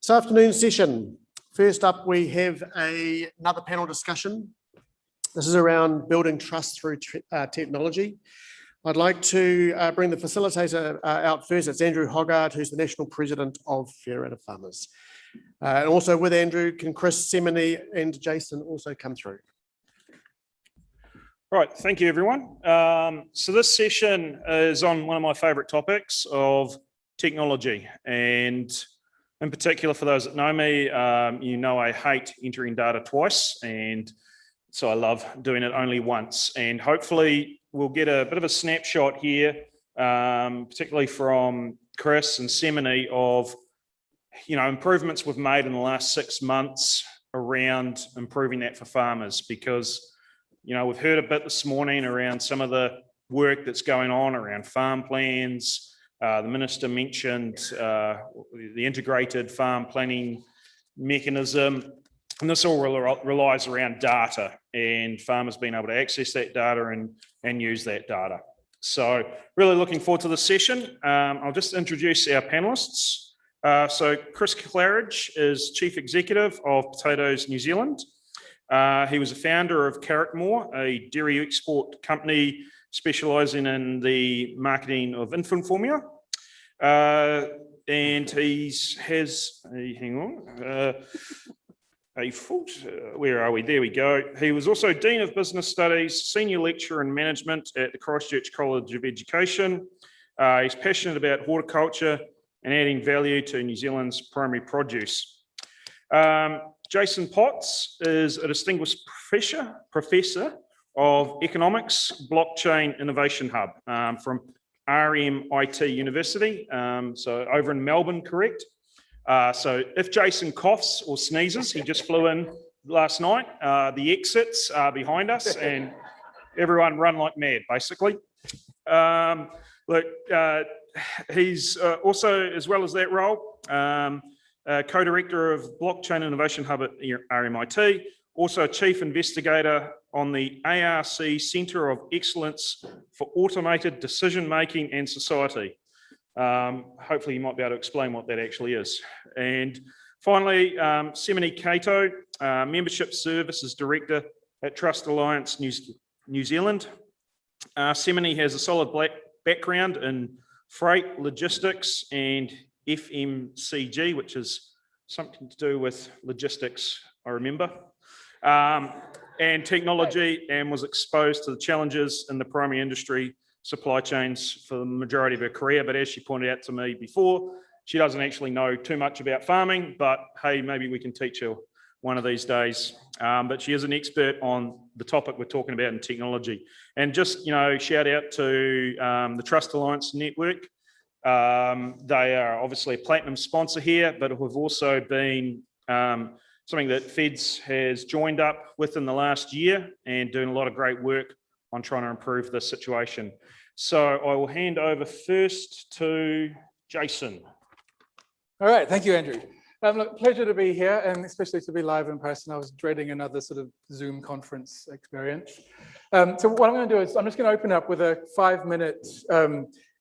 This afternoon's session, first up we have another panel discussion. This is around building trust through technology. I'd like to bring the facilitator out first. It's Andrew Hoggard, who's the National President of Federated Farmers. And also with Andrew, can Chris, Semanie and Jason also come through? Right, thank you everyone. So this session is on one of my favourite topics of technology, and in particular for those that know me, you know I hate entering data twice, and so I love doing it only once. And hopefully we'll get a bit of a snapshot here, particularly from Chris and Semanie, of improvements we've made in the last 6 months around improving that for farmers, because we've heard a bit this morning around some of the work that's going on around farm plans. The Minister mentioned the integrated farm planning mechanism, and this all relies around data and farmers being able to access that data and use that data. So really looking forward to the session. I'll just introduce our panelists. So Chris Claridge is Chief Executive of Potatoes New Zealand. He was a founder of Carrickmore, a dairy export company specialising in the marketing of infant formula. And where are we? There we go. He was also Dean of Business Studies, Senior Lecturer in Management at the Christchurch College of Education. He's passionate about horticulture and adding value to New Zealand's primary produce. Jason Potts is a distinguished professor of economics, blockchain innovation hub from RMIT University, so over in Melbourne, correct? So if Jason coughs or sneezes, he just flew in last night. The exits are behind us and everyone run like mad, basically. He's also, as well as that role, co-director of Blockchain Innovation Hub at RMIT, also a chief investigator on the ARC Centre of Excellence for Automated Decision-Making and Society. Hopefully you might be able to explain what that actually is. And finally, Semanie Cato, Membership Services Director at Trust Alliance New Zealand. Semanie has a solid background in freight, logistics and FMCG, which is something to do with logistics, I remember, and technology, and was exposed to the challenges in the primary industry supply chains for the majority of her career. But as she pointed out to me before, she doesn't actually know too much about farming, but hey, maybe we can teach her one of these days. But she is an expert on the topic we're talking about in technology. And just, shout out to the Trust Alliance Network. They are obviously a platinum sponsor here, but have also been something that Feds has joined up with in the last year and doing a lot of great work on trying to improve this situation. So I will hand over first to Jason. All right, thank you, Andrew. Look, pleasure to be here, and especially to be live in person. I was dreading another sort of Zoom conference experience. So what I'm going to do is I'm just going to open up with a 5-minute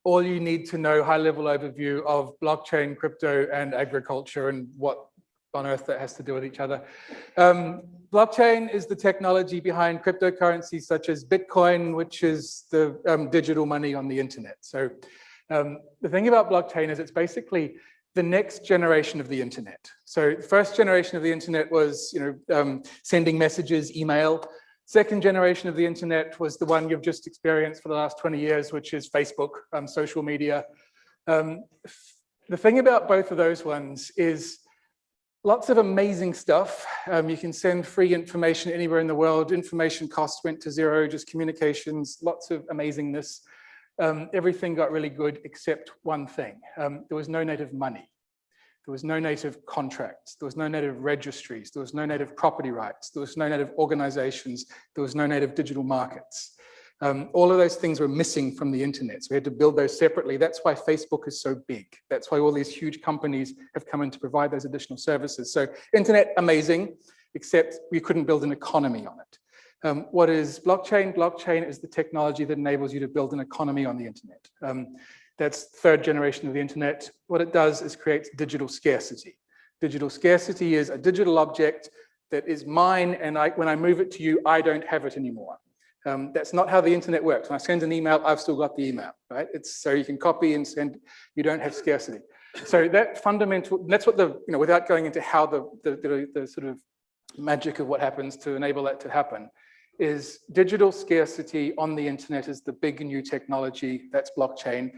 all you need to know high-level overview of blockchain, crypto, and agriculture, and what on earth that has to do with each other. Blockchain is the technology behind cryptocurrencies such as Bitcoin, which is the digital money on the internet. So the thing about blockchain is it's basically the next generation of the internet. So the first generation of the internet was sending messages, email. Second generation of the internet was the one you've just experienced for the last 20 years, which is Facebook, social media. The thing about both of those ones is lots of amazing stuff. You can send free information anywhere in the world. Information costs went to zero, just communications, lots of amazingness. Everything got really good except one thing. There was no native money. There was no native contracts. There was no native registries. There was no native property rights. There was no native organizations. There was no native digital markets. All of those things were missing from the internet. So we had to build those separately. That's why Facebook is so big. That's why all these huge companies have come in to provide those additional services. So internet, amazing, except we couldn't build an economy on it. What is blockchain? Blockchain is the technology that enables you to build an economy on the internet. That's third generation of the internet. What it does is creates digital scarcity. Digital scarcity is a digital object that is mine, and when I move it to you, I don't have it anymore. That's not how the internet works. When I send an email, I've still got the email, right? It's so you can copy and send, you don't have scarcity. So that fundamental, that's what without going into how the sort of magic of what happens to enable that to happen, is digital scarcity on the internet is the big new technology, that's blockchain.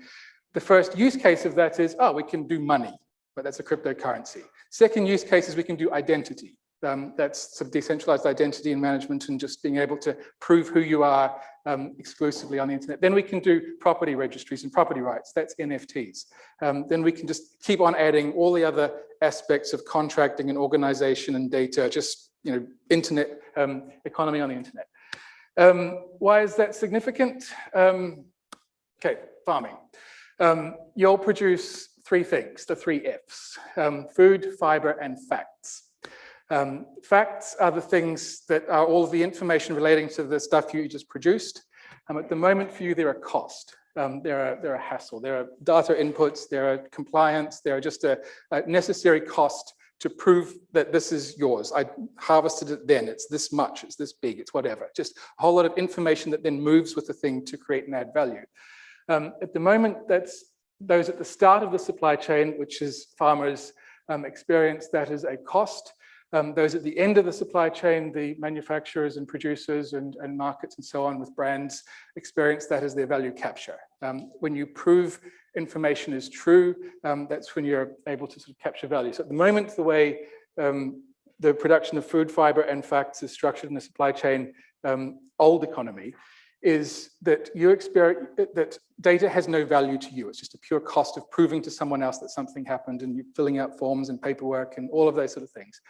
The first use case of that is, we can do money, but that's a cryptocurrency. Second use case is we can do identity. That's sort of decentralized identity and management and just being able to prove who you are exclusively on the internet. Then we can do property registries and property rights, that's NFTs. Then we can just keep on adding all the other aspects of contracting and organization and data, just internet economy on the internet. Why is that significant? Okay, farming. You'll produce three things, the three Fs, food, fiber, and facts. Facts are the things that are all of the information relating to the stuff you just produced. At the moment for you, they're a cost. They're a hassle. There are data inputs, there are compliance, they're just a necessary cost to prove that this is yours. I harvested it then, it's this much, it's this big, it's whatever. Just a whole lot of information that then moves with the thing to create and add value. At the moment, that's those at the start of the supply chain, which is farmers experience that as a cost. Those at the end of the supply chain, the manufacturers and producers and markets and so on with brands experience that as their value capture. When you prove information is true, that's when you're able to sort of capture value. So at the moment, the way the production of food, fiber, and facts is structured in the supply chain, old economy, is that you experience that data has no value to you. It's just a pure cost of proving to someone else that something happened, and you're filling out forms and paperwork and all of those sort of things.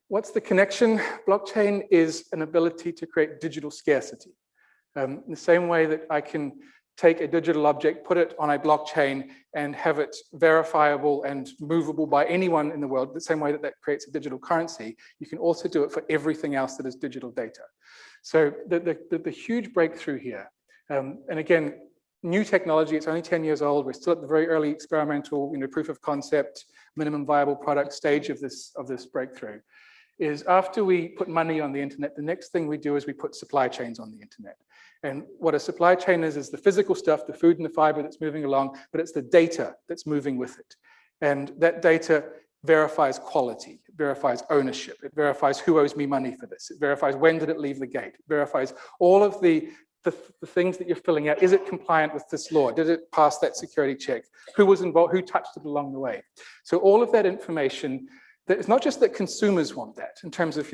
What's the connection? Blockchain is an ability to create digital scarcity. In the same way that I can take a digital object, put it on a blockchain, and have it verifiable and movable by anyone in the world, the same way that that creates a digital currency, you can also do it for everything else that is digital data. So the huge breakthrough here, and again, new technology, it's only 10 years old, we're still at the very early experimental, proof of concept, minimum viable product stage of this breakthrough, is after we put money on the internet, the next thing we do is we put supply chains on the internet. And what a supply chain is the physical stuff, the food and the fiber that's moving along, but it's the data that's moving with it. And that data verifies quality, it verifies ownership, it verifies who owes me money for this, it verifies when did it leave the gate, it verifies all of the things that you're filling out. Is it compliant with this law? Did it pass that security check? Who was involved? Who touched it along the way? So all of that information, that it's not just that consumers want that in terms of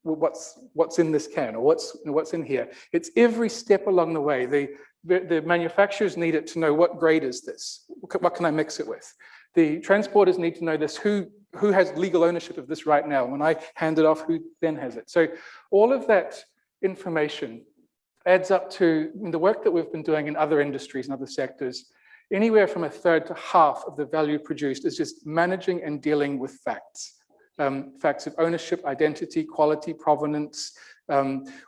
what's in this can or what's in here. It's every step along the way. The manufacturers need it to know what grade is this? What can I mix it with? The transporters need to know this. Who has legal ownership of this right now? When I hand it off, who then has it? So all of that information adds up to the work that we've been doing in other industries and other sectors. Anywhere from a third to half of the value produced is just managing and dealing with facts. Facts of ownership, identity, quality, provenance,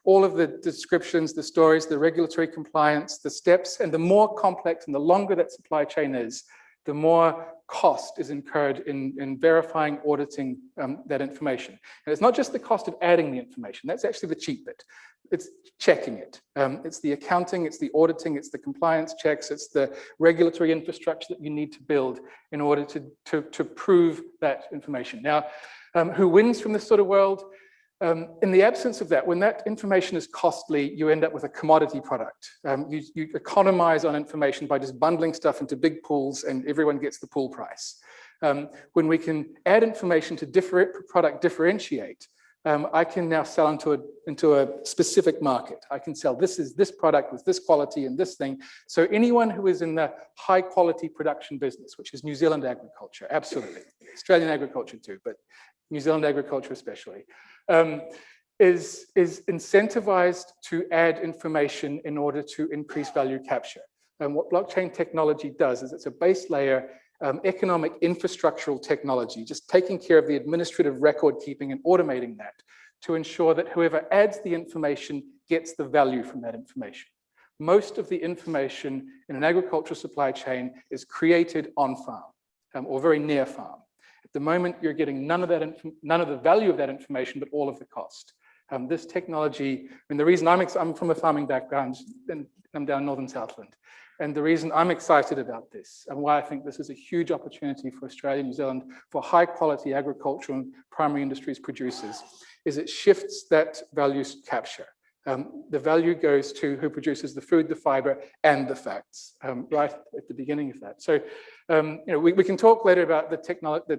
all of the descriptions, the stories, the regulatory compliance, the steps, and the more complex and the longer that supply chain is, the more cost is incurred in verifying, auditing that information. And it's not just the cost of adding the information, that's actually the cheap bit. It's checking it. It's the accounting, it's the auditing, it's the compliance checks, it's the regulatory infrastructure that you need to build in order to prove that information. Now, who wins from this sort of world? In the absence of that, when that information is costly, you end up with a commodity product. You economize on information by just bundling stuff into big pools and everyone gets the pool price. When we can add information to product differentiate, I can now sell into a specific market. I can sell this product with this quality and this thing. So anyone who is in the high quality production business, which is New Zealand agriculture, absolutely. Australian agriculture too, but New Zealand agriculture especially, is incentivized to add information in order to increase value capture. And what blockchain technology does is it's a base layer economic infrastructural technology, just taking care of the administrative record keeping and automating that to ensure that whoever adds the information gets the value from that information. Most of the information in an agricultural supply chain is created on farm or very near farm. At the moment, you're getting none of the value of that information, but all of the cost. This technology, the reason I'm from a farming background, and I'm down Northern Southland. And the reason I'm excited about this and why I think this is a huge opportunity for Australia and New Zealand for high quality agricultural and primary industries producers is it shifts that value capture. The value goes to who produces the food, the fiber, and the facts, right at the beginning of that. So, we can talk later about the technology,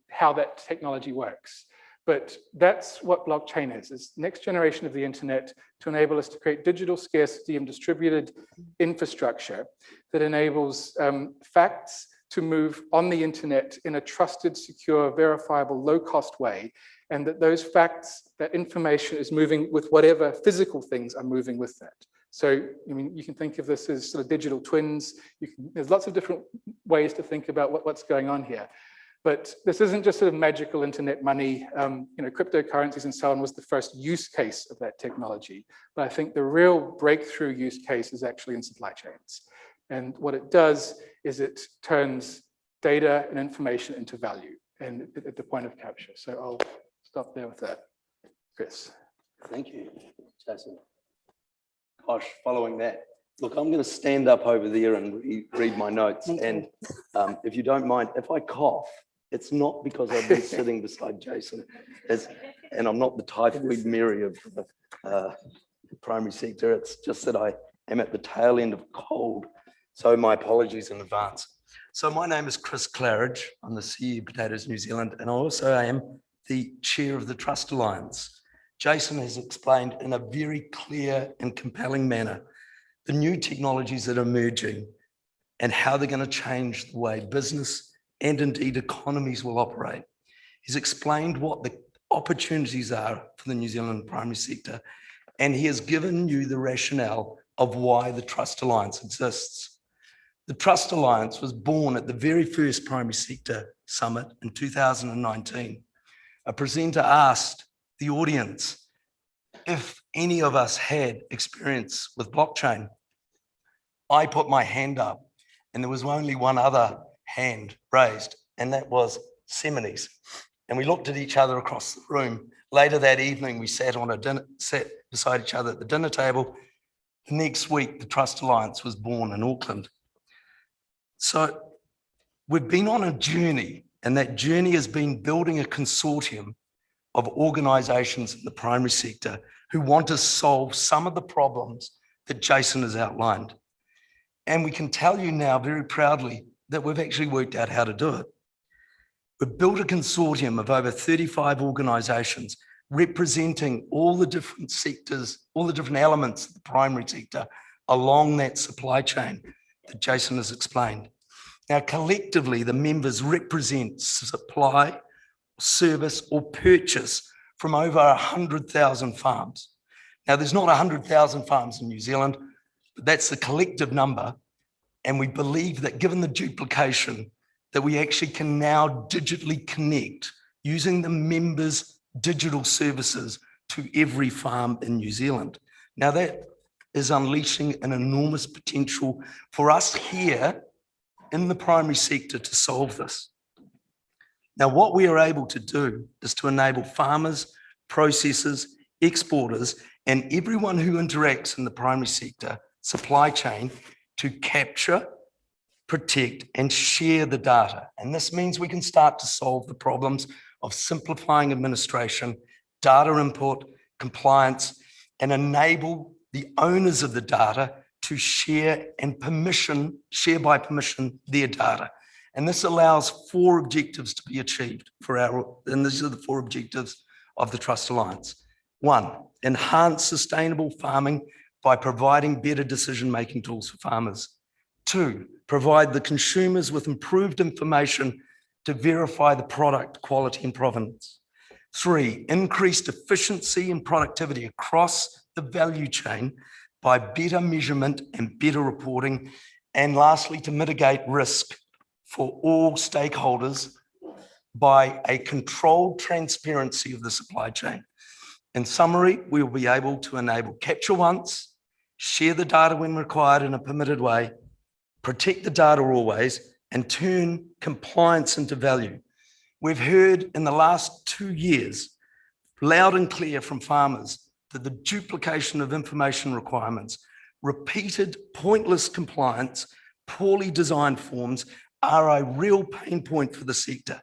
how that technology works. But that's what blockchain is next generation of the internet to enable us to create digital scarcity and distributed infrastructure that enables facts to move on the internet in a trusted, secure, verifiable, low-cost way, and that those facts, that information is moving with whatever physical things are moving with that. So, you can think of this as sort of digital twins. There's lots of different ways to think about what's going on here. But this isn't just sort of magical internet money. Cryptocurrencies and so on was the first use case of that technology. But I think the real breakthrough use case is actually in supply chains. And what it does is it turns data and information into value and at the point of capture. So I'll stop there with that. Chris. Thank you, Jason. Gosh, following that, look, I'm going to stand up over there and read my notes. And if you don't mind, if I cough, it's not because I've been sitting beside Jason, and I'm not the typhoid Mary of the primary sector. It's just that I am at the tail end of a cold. So my apologies in advance. So my name is Chris Claridge. I'm the CEO of Potatoes New Zealand, and I also am the chair of the Trust Alliance. Jason has explained in a very clear and compelling manner the new technologies that are emerging and how they're going to change the way business and indeed economies will operate. He's explained what the opportunities are for the New Zealand primary sector, and he has given you the rationale of why the Trust Alliance exists. The Trust Alliance was born at the very first primary sector summit in 2019. A presenter asked the audience if any of us had experience with blockchain. I put my hand up, and there was only one other hand raised, and that was Semanie's. And we looked at each other across the room. Later that evening, we sat beside each other at the dinner table. The next week, the Trust Alliance was born in Auckland. So we've been on a journey, and that journey has been building a consortium of organisations in the primary sector who want to solve some of the problems that Jason has outlined. And we can tell you now very proudly that we've actually worked out how to do it. We've built a consortium of over 35 organisations representing all the different sectors, all the different elements of the primary sector along that supply chain that Jason has explained. Now, collectively, the members represent supply, service, or purchase from over 100,000 farms. Now, there's not 100,000 farms in New Zealand, but that's the collective number. And we believe that given the duplication, that we actually can now digitally connect using the members' digital services to every farm in New Zealand. Now, that is unleashing an enormous potential for us here in the primary sector to solve this. Now, what we are able to do is to enable farmers, processors, exporters, and everyone who interacts in the primary sector supply chain to capture, protect, and share the data. And this means we can start to solve the problems of simplifying administration, data input, compliance, and enable the owners of the data to share by permission their data. And this allows 4 objectives to be achieved and these are the 4 objectives of the Trust Alliance. 1, enhance sustainable farming by providing better decision-making tools for farmers. 2, provide the consumers with improved information to verify the product quality and provenance. 3, increased efficiency and productivity across the value chain by better measurement and better reporting. And lastly, to mitigate risk for all stakeholders by a controlled transparency of the supply chain. In summary, we will be able to enable capture once, share the data when required in a permitted way, protect the data always, and turn compliance into value. We've heard in the last 2 years, loud and clear from farmers, that the duplication of information requirements, repeated pointless compliance, poorly designed forms are a real pain point for the sector.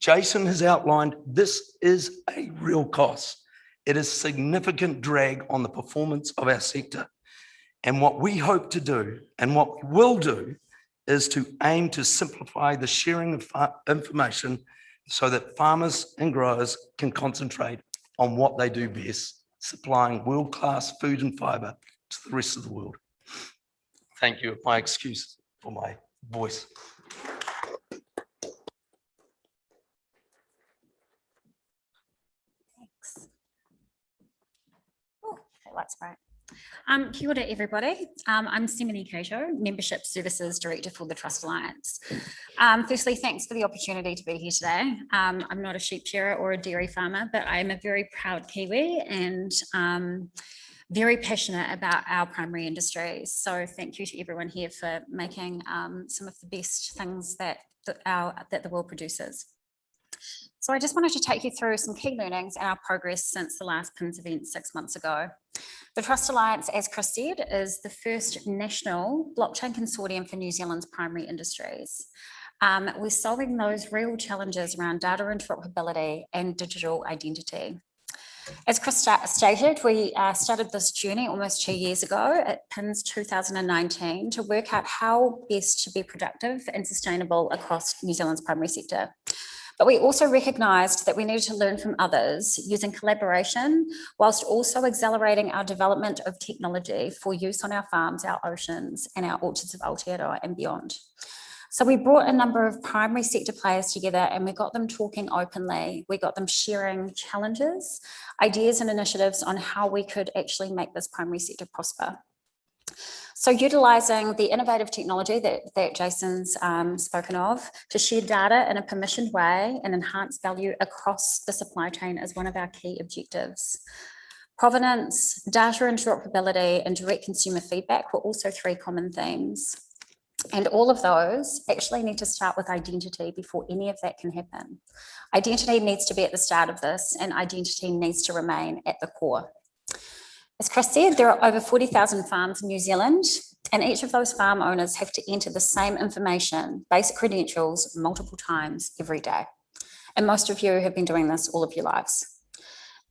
Jason has outlined this is a real cost. It is significant drag on the performance of our sector. And what we hope to do, and what we will do, is to aim to simplify the sharing of information so that farmers and growers can concentrate on what they do best, supplying world-class food and fibre to the rest of the world. Thank you. My excuse for my voice. Thanks. Oh, that's great. Kia ora, everybody. I'm Semanie Cato, Membership Services Director for the Trust Alliance. Firstly, thanks for the opportunity to be here today. I'm not a sheep shearer or a dairy farmer, but I'm a very proud Kiwi and very passionate about our primary industries. So thank you to everyone here for making some of the best things that the world produces. So I just wanted to take you through some key learnings and our progress since the last PINZ event 6 months ago. The Trust Alliance, as Chris said, is the first national blockchain consortium for New Zealand's primary industries. We're solving those real challenges around data interoperability and digital identity. As Chris stated, we started this journey almost 2 years ago at PINZ 2019 to work out how best to be productive and sustainable across New Zealand's primary sector. But we also recognised that we needed to learn from others using collaboration, whilst also accelerating our development of technology for use on our farms, our oceans, and our orchards of Aotearoa and beyond. So we brought a number of primary sector players together and we got them talking openly. We got them sharing challenges, ideas and initiatives on how we could actually make this primary sector prosper. So utilising the innovative technology that Jason's spoken of to share data in a permissioned way and enhance value across the supply chain is one of our key objectives. Provenance, data interoperability, and direct consumer feedback were also 3 common themes. And all of those actually need to start with identity before any of that can happen. Identity needs to be at the start of this, and identity needs to remain at the core. As Chris said, there are over 40,000 farms in New Zealand, and each of those farm owners have to enter the same information, basic credentials, multiple times every day. And most of you have been doing this all of your lives.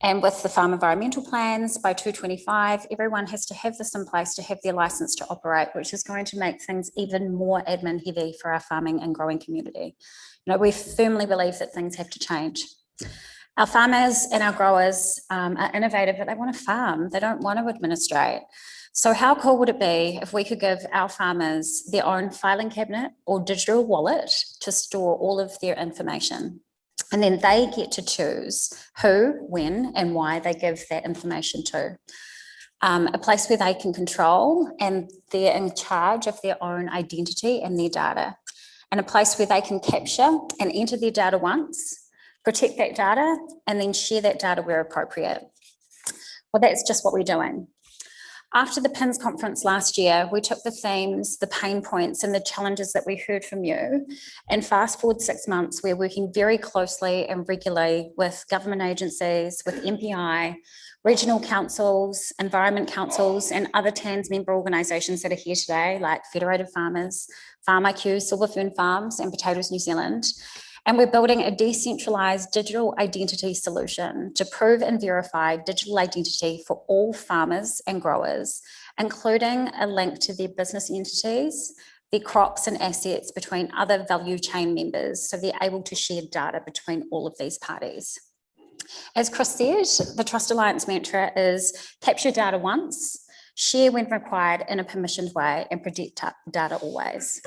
And with the farm environmental plans, by 2025, everyone has to have this in place to have their licence to operate, which is going to make things even more admin heavy for our farming and growing community. You know, we firmly believe that things have to change. Our farmers and our growers are innovative, but they want to farm. They don't want to administrate. So how cool would it be if we could give our farmers their own filing cabinet or digital wallet to store all of their information? And then they get to choose who, when, and why they give that information to. A place where they can control and they're in charge of their own identity and their data. And a place where they can capture and enter their data once, protect that data, and then share that data where appropriate. Well, that's just what we're doing. After the PINZ conference last year, we took the themes, the pain points, and the challenges that we heard from you, and fast forward 6 months, we're working very closely and regularly with government agencies, with MPI, regional councils, environment councils, and other TANZ member organisations that are here today, like Federated Farmers, Farm IQ, Silver Fern Farms, and Potatoes New Zealand. And we're building a decentralised digital identity solution to prove and verify digital identity for all farmers and growers, including a link to their business entities, their crops and assets between other value chain members, so they're able to share data between all of these parties. As Chris said, the Trust Alliance mantra is capture data once, share when required in a permissioned way, and protect data always.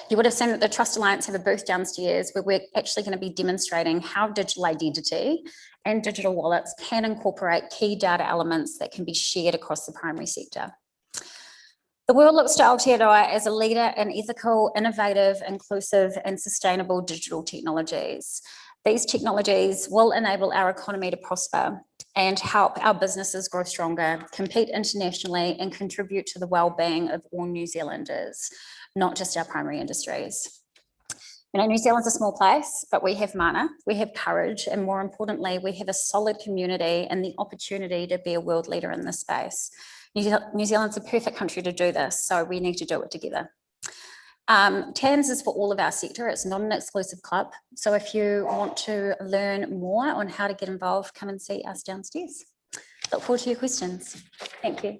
You would have seen that the Trust Alliance have a booth downstairs where we're actually going to be demonstrating how digital identity and digital wallets can incorporate key data elements that can be shared across the primary sector. The world looks to Aotearoa as a leader in ethical, innovative, inclusive, and sustainable digital technologies. These technologies will enable our economy to prosper and help our businesses grow stronger, compete internationally, and contribute to the well-being of all New Zealanders, not just our primary industries. You know, New Zealand's a small place, but we have mana, we have courage, and more importantly, we have a solid community and the opportunity to be a world leader in this space. New Zealand's a perfect country to do this, so we need to do it together. TANZ is for all of our sector. It's not an exclusive club. So if you want to learn more on how to get involved, come and see us downstairs. Look forward to your questions. Thank you.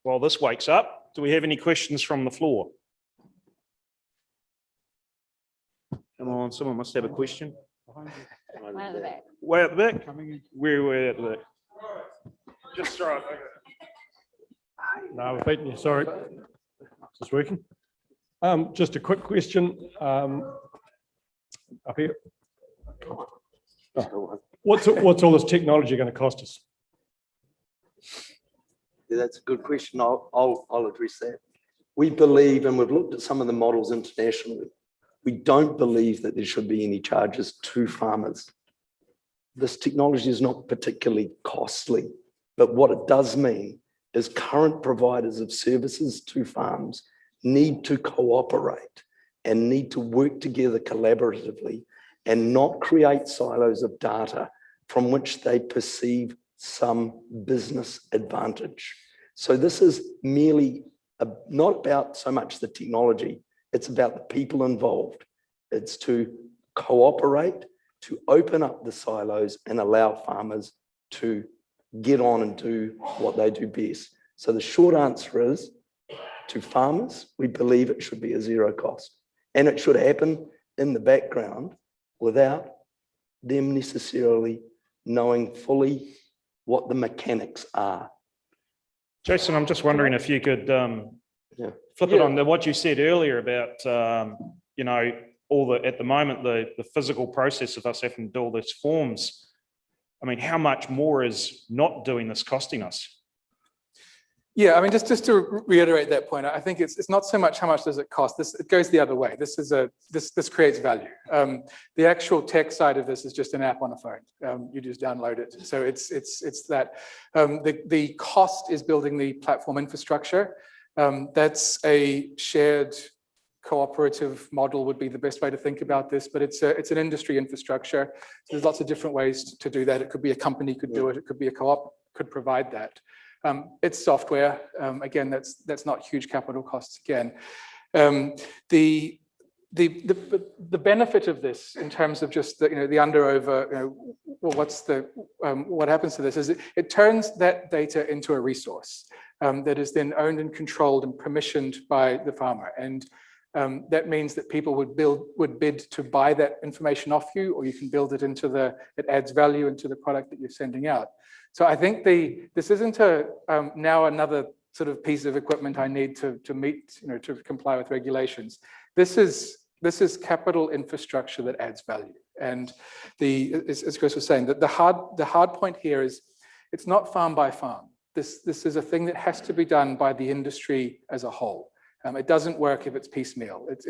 While this wakes up, do we have any questions from the floor? Come on, someone must have a question. Right at the back. Way at the back? Where at the back? Just right. No, I've beaten you, sorry. Is this working? Just a quick question. Up here. Oh. What's all this technology going to cost us? Yeah, that's a good question. I'll address that. We believe, and we've looked at some of the models internationally, we don't believe that there should be any charges to farmers. This technology is not particularly costly, but what it does mean is current providers of services to farms need to cooperate and need to work together collaboratively and not create silos of data from which they perceive some business advantage. So this is merely not about so much the technology, it's about the people involved. It's to cooperate, to open up the silos and allow farmers to get on and do what they do best. So the short answer is, to farmers, we believe it should be a zero cost. And it should happen in the background without them necessarily knowing fully what the mechanics are. Jason, I'm just wondering if you could flip it on to what you said earlier about, you know, at the moment, the physical process of us having to do all these forms. I mean, how much more is not doing this costing us? Yeah, I mean, just to reiterate that point, I think it's not so much how much does it cost. It goes the other way. This creates value. The actual tech side of this is just an app on a phone. You just download it. So it's that. The cost is building the platform infrastructure. That's a shared cooperative model would be the best way to think about this, but it's an industry infrastructure. So there's lots of different ways to do that. It could be a company could do it. It could be a co-op could provide that. It's software. Again, that's not huge capital costs. Again, the benefit of this in terms of just the under over, well, what happens to this is it turns that data into a resource that is then owned and controlled and permissioned by the farmer. And that means that people would bid to buy that information off you, or you can build it into it adds value into the product that you're sending out. So I think this isn't now another sort of piece of equipment I need to meet, to comply with regulations. This is capital infrastructure that adds value. And as Chris was saying, that the hard point here is it's not farm by farm. This is a thing that has to be done by the industry as a whole. It doesn't work if it's piecemeal. It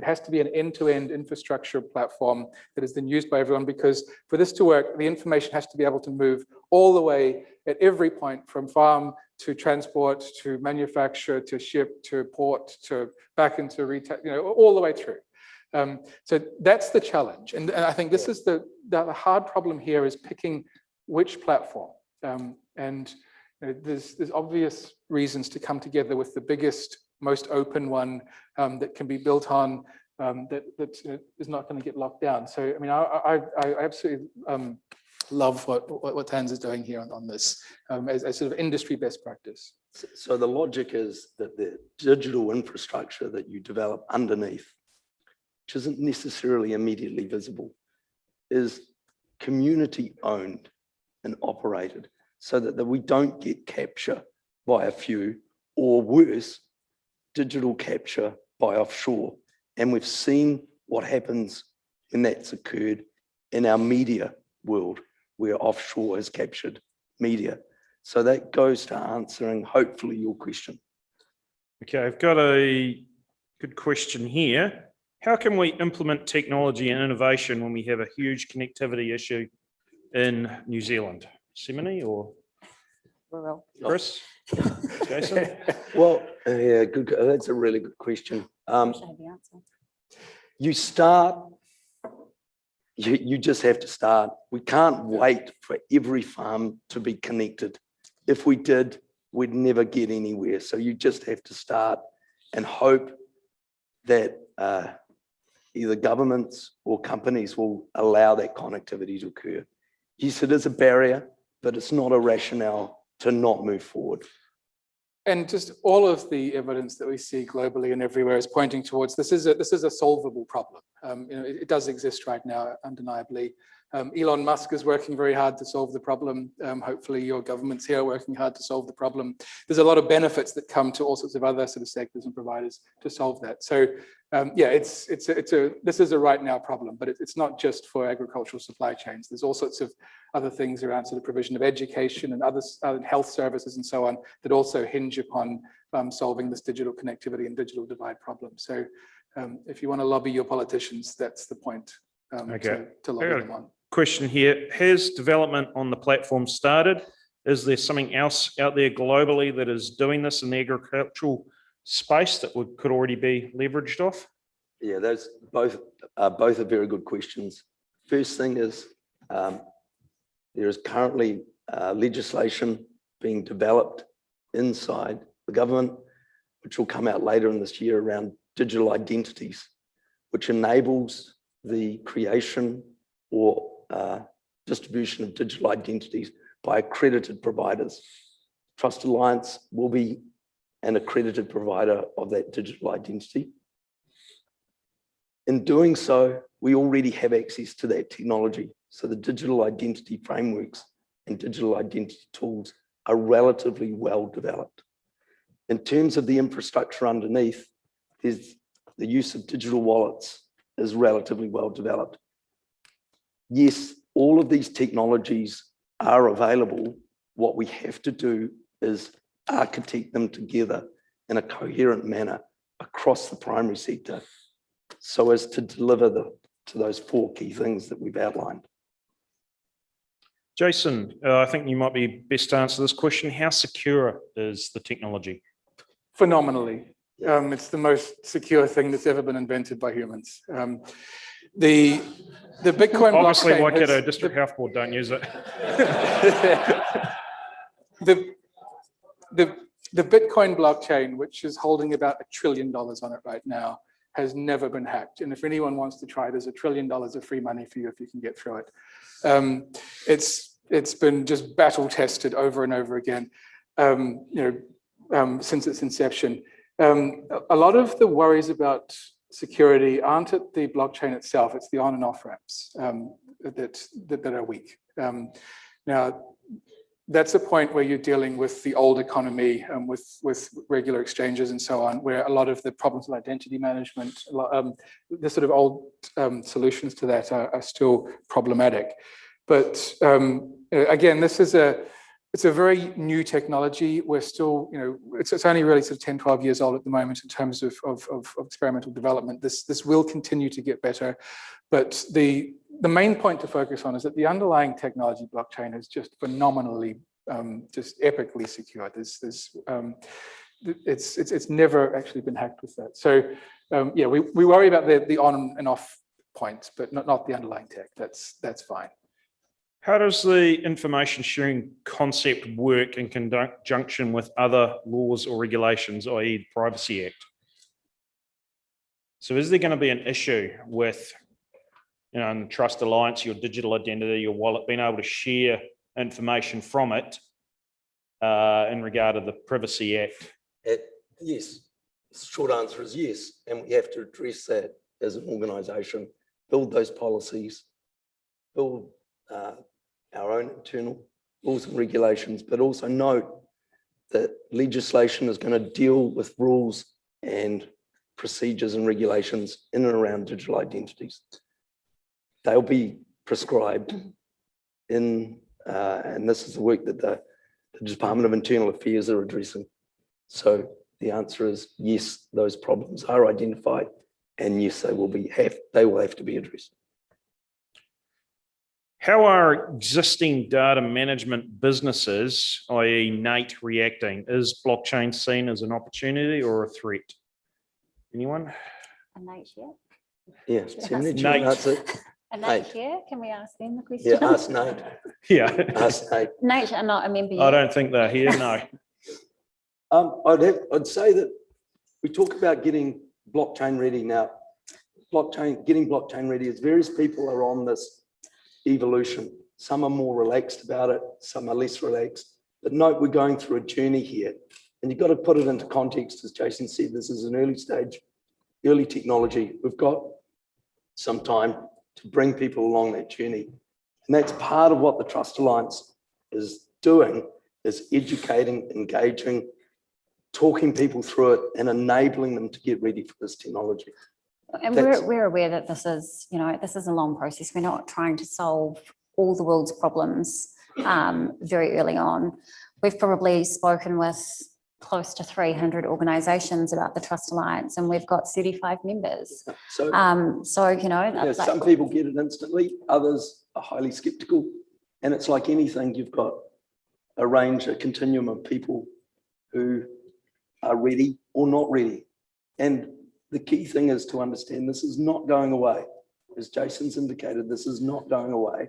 has to be an end-to-end infrastructure platform that is then used by everyone, because for this to work, the information has to be able to move all the way at every point, from farm to transport to manufacture to ship to port to back into retail, all the way through. So that's the challenge, and I think this is the hard problem here, is picking which platform. There's obvious reasons to come together with the biggest, most open one that can be built on, that is not going to get locked down. So I mean, I absolutely love what TANZ is doing here on this as sort of industry best practice. So the logic is that the digital infrastructure that you develop underneath, which isn't necessarily immediately visible, is community owned and operated, so that we don't get capture by a few, or worse, digital capture by offshore. And we've seen what happens when that's occurred in our media world, where offshore has captured media. So that goes to answering, hopefully, your question. Okay, I've got a good question here. How can we implement technology and innovation when we have a huge connectivity issue in New Zealand? Semanie, or? rural. Chris? Jason? Well, yeah, good. That's a really good question. I should have the answer. You start, you just have to start. We can't wait for every farm to be connected. If we did, we'd never get anywhere. So you just have to start and hope that either governments or companies will allow that connectivity to occur. Yes, it is a barrier, but it's not a rationale to not move forward. And just all of the evidence that we see globally and everywhere is pointing towards this is a solvable problem. It does exist right now, undeniably. Elon Musk is working very hard to solve the problem. Hopefully your government's here working hard to solve the problem. There's a lot of benefits that come to all sorts of other sort of sectors and providers to solve that. So yeah, this is a right now problem, but it's not just for agricultural supply chains. There's all sorts of other things around sort of provision of education and other health services and so on that also hinge upon solving this digital connectivity and digital divide problem. So if you want to lobby your politicians, that's the point to lobby them on. Question here, has development on the platform started? Is there something else out there globally that is doing this in the agricultural space that could already be leveraged off? Yeah, those both are very good questions. First thing is there is currently legislation being developed inside the government, which will come out later in this year around digital identities, which enables the creation or distribution of digital identities by accredited providers. Trust Alliance will be an accredited provider of that digital identity. In doing so, we already have access to that technology. So the digital identity frameworks and digital identity tools are relatively well developed. In terms of the infrastructure underneath, there's the use of digital wallets is relatively well developed. Yes, all of these technologies are available. What we have to do is architect them together in a coherent manner across the primary sector so as to deliver to those four key things that we've outlined. Jason, I think you might be best to answer this question. How secure is the technology? Phenomenally. It's the most secure thing that's ever been invented by humans. The Bitcoin blockchain. Obviously, Waikato District Health Board don't use it. The Bitcoin blockchain, which is holding about $1 trillion on it right now, has never been hacked. And if anyone wants to try, there's $1 trillion of free money for you if you can get through it. It's been just battle tested over and over again, since its inception. A lot of the worries about security aren't at the blockchain itself, it's the on and off ramps that are weak. Now, that's a point where you're dealing with the old economy and with regular exchanges and so on, where a lot of the problems with identity management, the sort of old solutions to that are still problematic. But again, it's a very new technology. We're still, it's only really sort of 10, 12 years old at the moment in terms of experimental development. This will continue to get better. But the main point to focus on is that the underlying technology blockchain is just phenomenally, just epically secure. It's never actually been hacked with that. So yeah, we worry about the on and off points, but not the underlying tech. That's fine. How does the information sharing concept work in conjunction with other laws or regulations, i.e. the Privacy Act? So is there going to be an issue with, in the Trust Alliance, your digital identity, your wallet, being able to share information from it in regard to the Privacy Act? Yes, the short answer is yes. And we have to address that as an organisation, build those policies, build our own internal rules and regulations, but also note that legislation is going to deal with rules and procedures and regulations in and around digital identities. They'll be prescribed in, and this is the work that the Department of Internal Affairs are addressing. So the answer is yes, those problems are identified, and yes, they will have to be addressed. How are existing data management businesses, i.e. NATE, reacting? Is blockchain seen as an opportunity or a threat? Anyone? A Nate here? Yes, Semanie, Nate. that's it. A Nate. Nate here? Can we ask them the question? Yeah, ask Nate. Yeah, Ask Nate. Nate are not a member I yet. don't think they're here, no. I'd say that we talk about getting blockchain ready now. Getting blockchain ready is various people are on this evolution. Some are more relaxed about it, some are less relaxed. But note we're going through a journey here, and you've got to put it into context. As Jason said, this is an early stage, early technology. We've got some time to bring people along that journey. And that's part of what the Trust Alliance is doing, is educating, engaging, talking people through it and enabling them to get ready for this technology. And we're aware that this is, this is a long process. We're not trying to solve all the world's problems very early on. We've probably spoken with close to 300 organisations about the Trust Alliance, and we've got 35 members. So, That's some people get it instantly, others are highly skeptical. And it's like anything, you've got a continuum of people who are ready or not ready. And the key thing is to understand this is not going away. As Jason's indicated, this is not going away.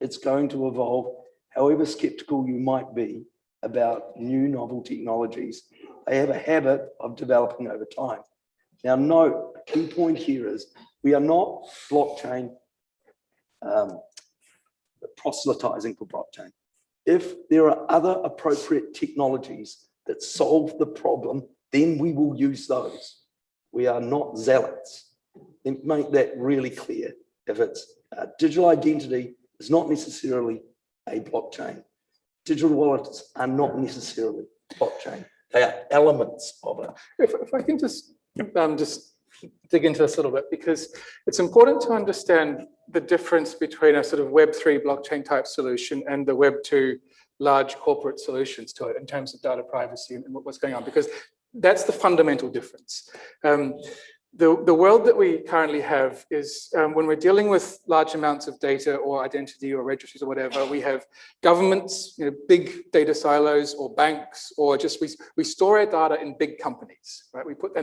It's going to evolve. However skeptical you might be about new novel technologies, they have a habit of developing over time. Now, note, a key point here is we are not blockchain proselytizing for blockchain. If there are other appropriate technologies that solve the problem, then we will use those. We are not zealots. Then make that really clear. If it's digital identity is not necessarily a blockchain. Digital wallets are not necessarily blockchain. They are elements of it. If I can just dig into this a little bit, because it's important to understand the difference between a sort of Web3 blockchain type solution and the Web2 large corporate solutions to it in terms of data privacy and what's going on, because that's the fundamental difference. The world that we currently have is when we're dealing with large amounts of data or identity or registries or whatever, we have governments, big data silos, or banks, or just we store our data in big companies, right? We put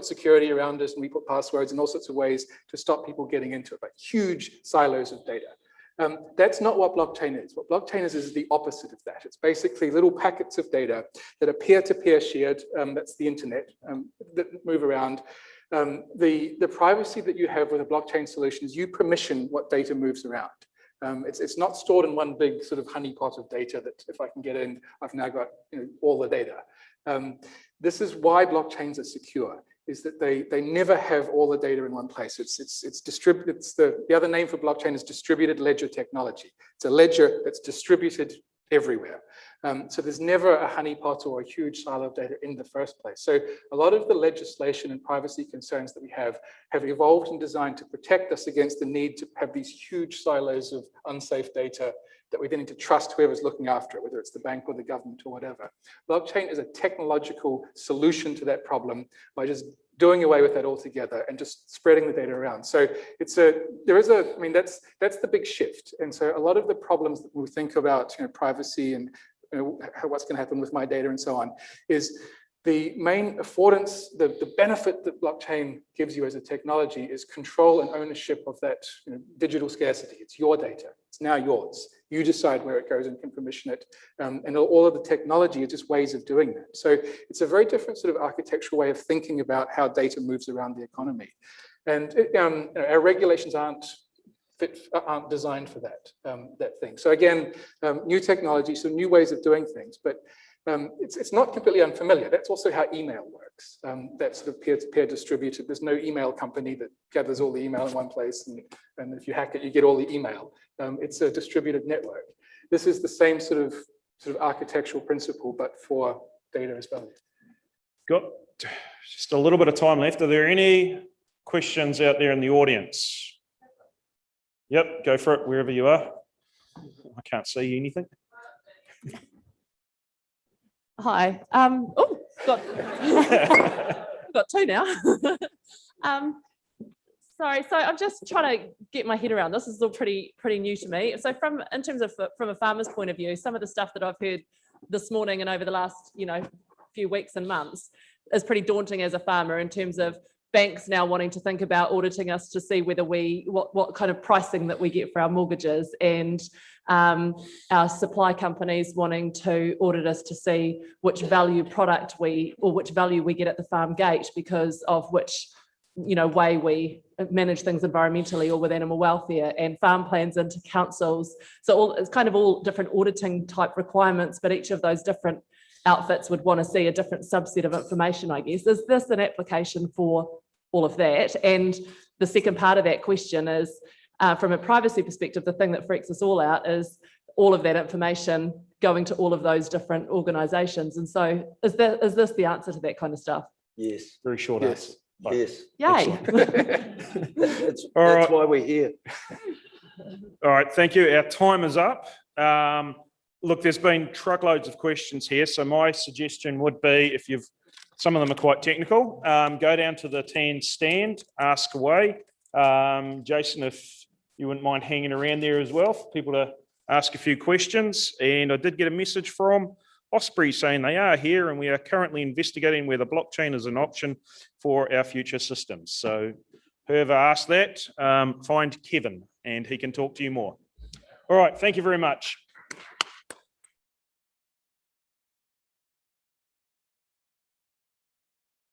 security around us, and we put passwords and all sorts of ways to stop people getting into it, but huge silos of data. That's not what blockchain is. What blockchain is the opposite of that. It's basically little packets of data that are peer-to-peer shared. That's the internet, that move around. The privacy that you have with a blockchain solution is you permission what data moves around. It's not stored in one big sort of honeypot of data that if I can get in, I've now got all the data. This is why blockchains are secure, is that they never have all the data in one place. It's distributed. The other name for blockchain is distributed ledger technology. It's a ledger that's distributed everywhere. So there's never a honeypot or a huge silo of data in the first place. So a lot of the legislation and privacy concerns that we have evolved and designed to protect us against the need to have these huge silos of unsafe data that we then need to trust whoever's looking after it, whether it's the bank or the government or whatever. Blockchain is a technological solution to that problem by just doing away with that altogether and just spreading the data around. So that's the big shift. And so a lot of the problems that we think about, privacy and what's going to happen with my data and so on, is the main affordance, the benefit that blockchain gives you as a technology is control and ownership of that digital scarcity. It's your data. It's now yours. You decide where it goes and can permission it. And all of the technology are just ways of doing that. So it's a very different sort of architectural way of thinking about how data moves around the economy. And our regulations aren't designed for that thing. So again, new technology, so new ways of doing things, but it's not completely unfamiliar. That's also how email works. That's sort of peer-to-peer distributed. There's no email company that gathers all the email in one place, and if you hack it, you get all the email. It's a distributed network. This is the same sort of architectural principle, but for data as well. Got just a little bit of time left. Are there any questions out there in the audience? Yep, go for it, wherever you are. I can't see anything. Hi. Got two now. Sorry, so I'm just trying to get my head around this. This is all pretty new to me. So in terms of from a farmer's point of view, some of the stuff that I've heard this morning and over the last few weeks and months is pretty daunting as a farmer, in terms of banks now wanting to think about auditing us to see whether what kind of pricing that we get for our mortgages, and our supply companies wanting to audit us to see which value product which value we get at the farm gate because of which way we manage things environmentally or with animal welfare, and farm plans into councils. So it's kind of all different auditing type requirements, but each of those different outfits would want to see a different subset of information, I guess. Is this an application for all of that? And the second part of that question is, from a privacy perspective, the thing that freaks us all out is all of that information going to all of those different organisations. And so is this the answer to that kind of stuff? Yes. Very short answer. Yes. Yay. That's right. why we're here. All right, thank you. Our time is up. Look, there's been truckloads of questions here, so my suggestion would be, some of them are quite technical, go down to the TANZ stand, ask away. Jason, if you wouldn't mind hanging around there as well for people to ask a few questions. And I did get a message from Osprey saying they are here, and we are currently investigating whether blockchain is an option for our future systems. So whoever asked that, find Kevin and he can talk to you more. All right, thank you very much.